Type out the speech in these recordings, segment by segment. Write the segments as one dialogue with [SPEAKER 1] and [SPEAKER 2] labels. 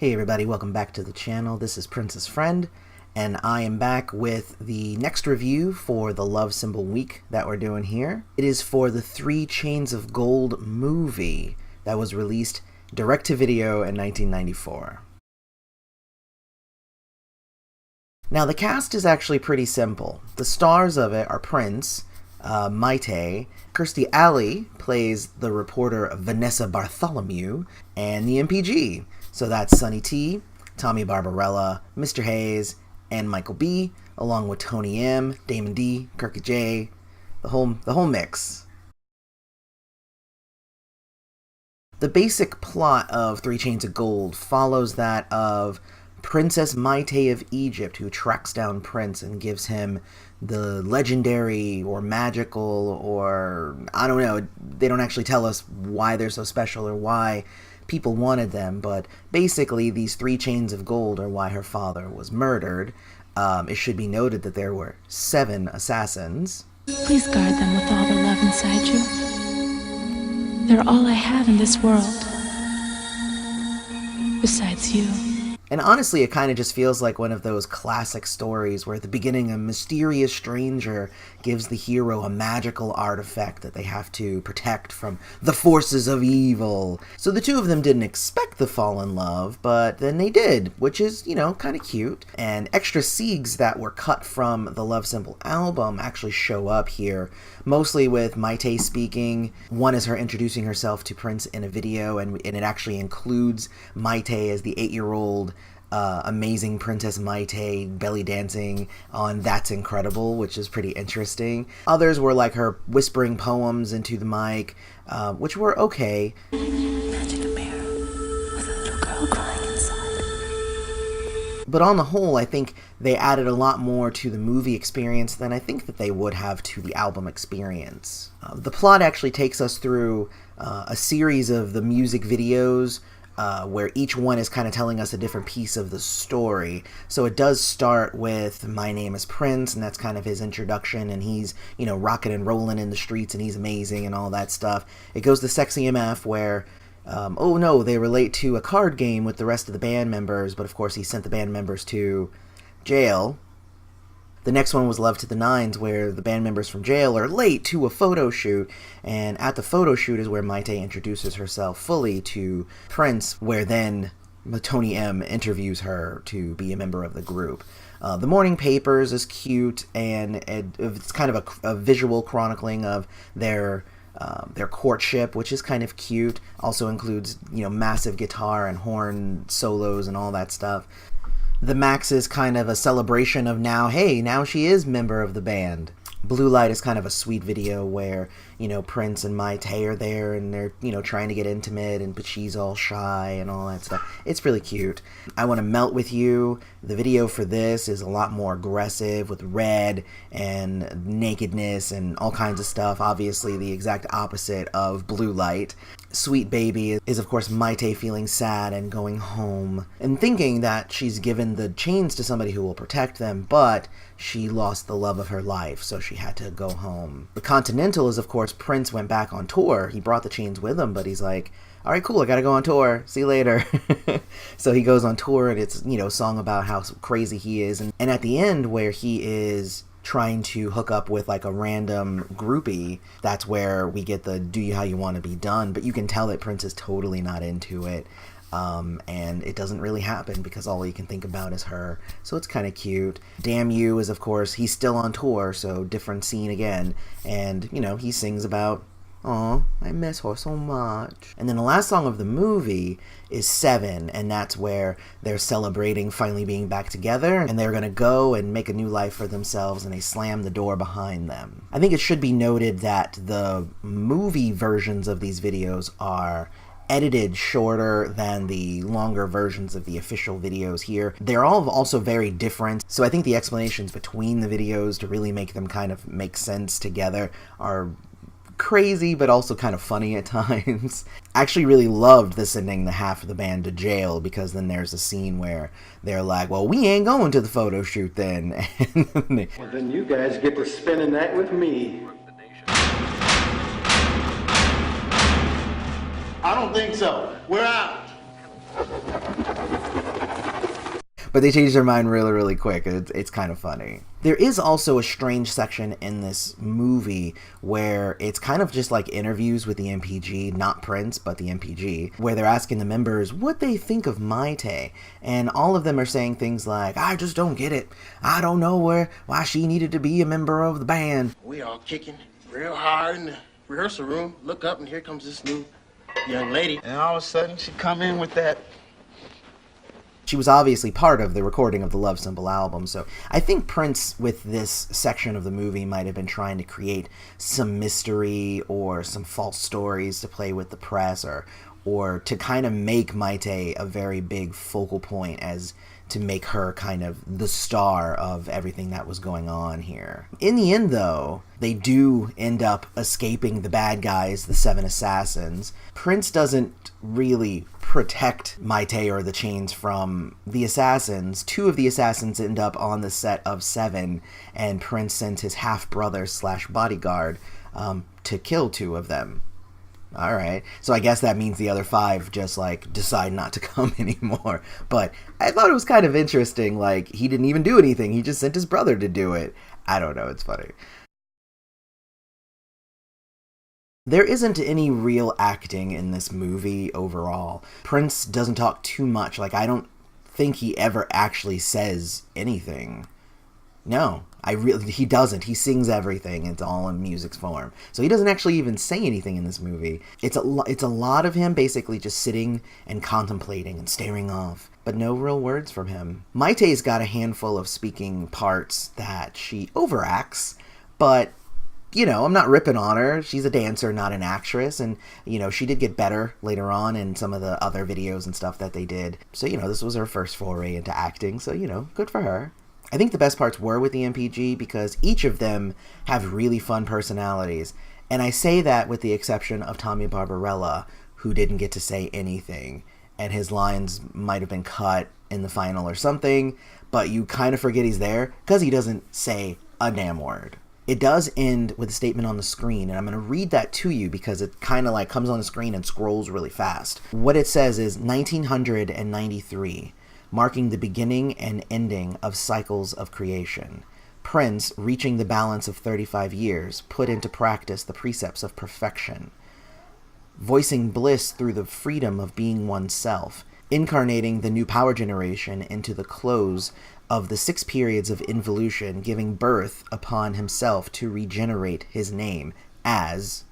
[SPEAKER 1] Hey everybody, welcome back to the channel. This is Prince's Friend, and I am back with the next review for the Love Symbol Week that we're doing here. It is for the 3 Chains of Gold movie that was released direct-to-video in 1994. Now the cast is actually pretty simple. The stars of it are Prince, Mayte, Kirstie Alley plays the reporter Vanessa Bartholomew, and the MPG. So that's Sonny T, Tommy Barbarella, Mr. Hayes, and Michael B, along with Tony M, Damon D, Kirk J, the whole mix. The basic plot of 3 Chains of Gold follows that of Princess Mayte of Egypt, who tracks down Prince and gives him the legendary or magical, or I don't know, they don't actually tell us why they're so special or why people wanted them, but basically these 3 chains of gold are why her father was murdered. It should be noted that there were 7 assassins.
[SPEAKER 2] Please guard them with all the love inside you. They're all I have in this world, besides you.
[SPEAKER 1] And honestly, it kind of just feels like one of those classic stories where at the beginning a mysterious stranger gives the hero a magical artifact that they have to protect from the forces of evil. So the 2 of them didn't expect to fall in love, but then they did, which is, you know, kind of cute. And extra scenes that were cut from the Love Symbol album actually show up here, mostly with Mayte speaking. One is her introducing herself to Prince in a video, and it actually includes Mayte as the 8-year-old amazing Princess Mayte belly dancing on That's Incredible, which is pretty interesting. Others were like her whispering poems into the mic, which were okay.
[SPEAKER 2] Imagine a bear with a little girl crying inside.
[SPEAKER 1] But on the whole, I think they added a lot more to the movie experience than I think that they would have to the album experience. The plot actually takes us through a series of the music videos where each one is kind of telling us a different piece of the story. So it does start with My Name is Prince, and that's kind of his introduction, and he's, you know, rocking and rolling in the streets, and he's amazing and all that stuff. It goes to Sexy MF, where oh no, they relate to a card game with the rest of the band members, but of course he sent the band members to jail. The next one was Love to the Nines, where the band members from jail are late to a photo shoot, and at the photo shoot is where Mayte introduces herself fully to Prince, where then Tony M interviews her to be a member of the group. The Morning Papers is cute, and it's kind of a visual chronicling of their courtship, which is kind of cute. Also includes, you know, massive guitar and horn solos and all that stuff. The Max is kind of a celebration of now she is member of the band. Blue Light is kind of a sweet video where, you know, Prince and Mayte are there and they're, you know, trying to get intimate, but she's all shy and all that stuff. It's really cute. I Want to Melt With You, the video for this is a lot more aggressive with red and nakedness and all kinds of stuff. Obviously the exact opposite of Blue Light. Sweet Baby is of course Mayte feeling sad and going home and thinking that she's given the chains to somebody who will protect them, but she lost the love of her life, so she had to go home. The Continental is of course Prince went back on tour. He brought the chains with him, but he's like, all right, cool, I gotta go on tour, see you later. So he goes on tour, and it's, you know, a song about how crazy he is, and at the end where he is trying to hook up with like a random groupie, that's where we get the Do You How You Want to Be Done, but you can tell that Prince is totally not into it. And it doesn't really happen because all he can think about is her, so it's kind of cute. Damn You is, of course, he's still on tour, so different scene again, and, you know, he sings about, "Aw, I miss her so much." And then the last song of the movie is 7, and that's where they're celebrating finally being back together, and they're gonna go and make a new life for themselves, and they slam the door behind them. I think it should be noted that the movie versions of these videos are edited shorter than the longer versions of the official videos here. They're all also very different, so I think the explanations between the videos to really make them kind of make sense together are crazy, but also kind of funny at times. I actually really loved the sending the half of the band to jail, because then there's a scene where they're like, well, we ain't going to the photo shoot then.
[SPEAKER 3] Well, then you guys get to spending that with me. I don't think so. We're out.
[SPEAKER 1] but they change their mind really, really quick. It's kind of funny. There is also a strange section in this movie where it's kind of just like interviews with the MPG, not Prince, but the MPG, where they're asking the members what they think of Mayte, and all of them are saying things like, I just don't get it. I don't know why she needed to be a member of the band.
[SPEAKER 4] We all kicking real hard in the rehearsal room. Look up and here comes this new young lady. And all of a sudden she come in with that.
[SPEAKER 1] She was obviously part of the recording of the Love Symbol album, so I think Prince, with this section of the movie, might have been trying to create some mystery or some false stories to play with the press, or to kind of make Mayte a very big focal point, as to make her kind of the star of everything that was going on here. In the end, though, they do end up escaping the bad guys, the Seven Assassins. Prince doesn't really protect Mayte or the chains from the assassins. Two of the assassins end up on the set of Seven, and Prince sends his half-brother / bodyguard to kill two of them. All right, so I guess that means the other 5 just, like, decide not to come anymore. But I thought it was kind of interesting, like, he didn't even do anything. He just sent his brother to do it. I don't know, it's funny. There isn't any real acting in this movie overall. Prince doesn't talk too much. Like, I don't think he ever actually says anything. No, he doesn't. He sings everything. It's all in music's form. So he doesn't actually even say anything in this movie. It's a lot of him basically just sitting and contemplating and staring off, but no real words from him. Mayte's got a handful of speaking parts that she overacts, but, you know, I'm not ripping on her. She's a dancer, not an actress, and, you know, she did get better later on in some of the other videos and stuff that they did. So, you know, this was her first foray into acting, so, you know, good for her. I think the best parts were with the MPG because each of them have really fun personalities. And I say that with the exception of Tommy Barbarella, who didn't get to say anything. And his lines might have been cut in the final or something, but you kind of forget he's there because he doesn't say a damn word. It does end with a statement on the screen, and I'm going to read that to you because it kind of like comes on the screen and scrolls really fast. What it says is 1993. Marking the beginning and ending of cycles of creation. Prince, reaching the balance of 35 years, put into practice the precepts of perfection. Voicing bliss through the freedom of being oneself, incarnating the new power generation into the close of the 6 periods of involution, giving birth upon himself to regenerate his name as,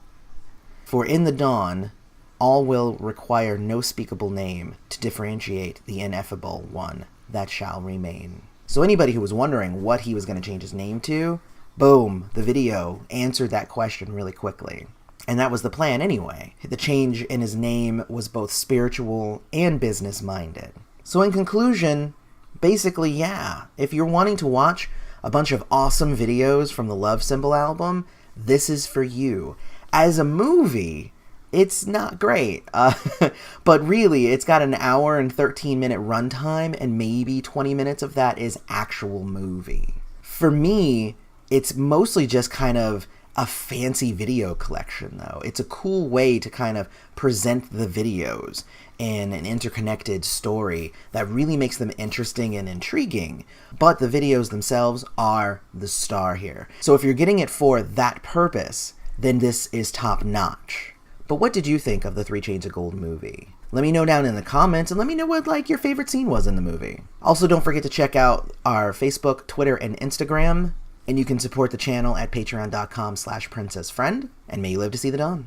[SPEAKER 1] for in the dawn, all will require no speakable name to differentiate the ineffable one that shall remain. So anybody who was wondering what he was going to change his name to, boom, the video answered that question really quickly. And that was the plan anyway. The change in his name was both spiritual and business-minded. So in conclusion, basically, yeah, if you're wanting to watch a bunch of awesome videos from the Love Symbol album, this is for you. As a movie, it's not great, but really, it's got an hour and 13-minute runtime, and maybe 20 minutes of that is actual movie. For me, it's mostly just kind of a fancy video collection, though. It's a cool way to kind of present the videos in an interconnected story that really makes them interesting and intriguing, but the videos themselves are the star here. So if you're getting it for that purpose, then this is top-notch. But what did you think of the 3 Chainz of Gold movie? Let me know down in the comments, and let me know what, like, your favorite scene was in the movie. Also, don't forget to check out our Facebook, Twitter, and Instagram, and you can support the channel at patreon.com/princessfriend, and may you live to see the dawn.